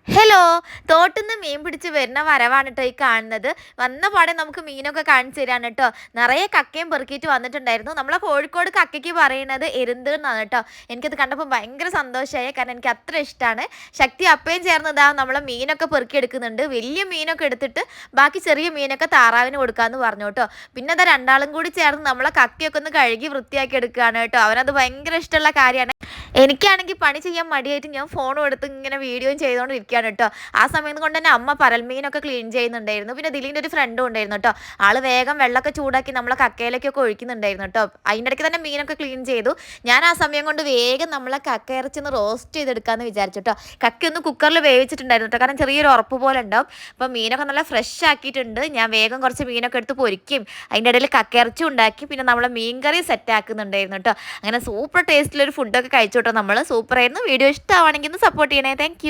Hello, തോട്ടിന്ന് മീൻ പിടിച്ച് വരുന്ന വരവാണ് കേട്ടോ ഈ കാണുന്നത്. വന്ന പാടെ നമുക്ക് മീനൊക്കെ കാണിച്ചു തരാണ് കേട്ടോ. നിറയെ കക്കയും പെറുക്കിയിട്ട് വന്നിട്ടുണ്ടായിരുന്നു. നമ്മളെ കോഴിക്കോട് കക്കയ്ക്ക് പറയുന്നത് എരുന്ത് എന്നാണ് കേട്ടോ. എനിക്കത് കണ്ടപ്പോൾ ഭയങ്കര സന്തോഷമായി, കാരണം എനിക്ക് അത്ര ഇഷ്ടമാണ്. ശക്തി അപ്പയും ചേർന്നതാ നമ്മളെ മീനൊക്കെ പെറുക്കി എടുക്കുന്നുണ്ട്. വലിയ മീനൊക്കെ എടുത്തിട്ട് ബാക്കി ചെറിയ മീനൊക്കെ താറാവിന് കൊടുക്കാമെന്ന് പറഞ്ഞു കേട്ടോ. പിന്നെ അത് രണ്ടാളും കൂടി ചേർന്ന് നമ്മളെ കക്കയൊക്കെ ഒന്ന് കഴുകി വൃത്തിയാക്കി എടുക്കുകയാണ് കേട്ടോ. അവനത് ഭയങ്കര ഇഷ്ടമുള്ള കാര്യമാണ്. എനിക്കാണെങ്കിൽ പണി ചെയ്യാൻ മടിയായിട്ട് ഞാൻ ഫോണും എടുത്ത് ഇങ്ങനെ വീഡിയോയും ചെയ്തുകൊണ്ടിരിക്കുകയാണ് കേട്ടോ. ആ സമയം കൊണ്ട് തന്നെ അമ്മ പരൽമീനൊക്കെ ക്ലീൻ ചെയ്യുന്നുണ്ടായിരുന്നു. പിന്നെ ദിലീൻ്റെ ഒരു ഫ്രണ്ടും ഉണ്ടായിരുന്നു കേട്ടോ. ആൾ വേഗം വെള്ളമൊക്കെ ചൂടാക്കി നമ്മളെ കക്കയിലേക്കൊക്കെ ഒഴിക്കുന്നുണ്ടായിരുന്നു കേട്ടോ. അതിൻ്റെ ഇടയ്ക്ക് തന്നെ മീനൊക്കെ ക്ലീൻ ചെയ്തു. ഞാൻ ആ സമയം കൊണ്ട് വേഗം നമ്മളെ കക്ക ഇറച്ചിന്ന് റോസ്റ്റ് ചെയ്തെടുക്കാമെന്ന് വിചാരിച്ചു കേട്ടോ. കക്കയൊന്ന് കുക്കറിൽ വേവിച്ചിട്ടുണ്ടായിരുന്നു കേട്ടോ, കാരണം ചെറിയൊരു ഉറപ്പ് പോലെ ഉണ്ടാവും. അപ്പോൾ മീനൊക്കെ നല്ല ഫ്രഷ് ആക്കിയിട്ടുണ്ട്. ഞാൻ വേഗം കുറച്ച് മീനൊക്കെ എടുത്ത് പൊരിക്കും, അതിൻ്റെ ഇടയിൽ കക്ക ഇറച്ചി ഉണ്ടാക്കി, പിന്നെ നമ്മളെ മീൻ കറി സെറ്റ് ആക്കുന്നുണ്ടായിരുന്നു കേട്ടോ. അങ്ങനെ സൂപ്പർ ടേസ്റ്റിലൊരു ഫുഡൊക്കെ കഴിച്ചു കേട്ടോ നമ്മൾ. സൂപ്പറായിരുന്നു. വീഡിയോ ഇഷ്ടമാണെങ്കിൽ ഒന്ന് സപ്പോർട്ട് ചെയ്യണേ. താങ്ക്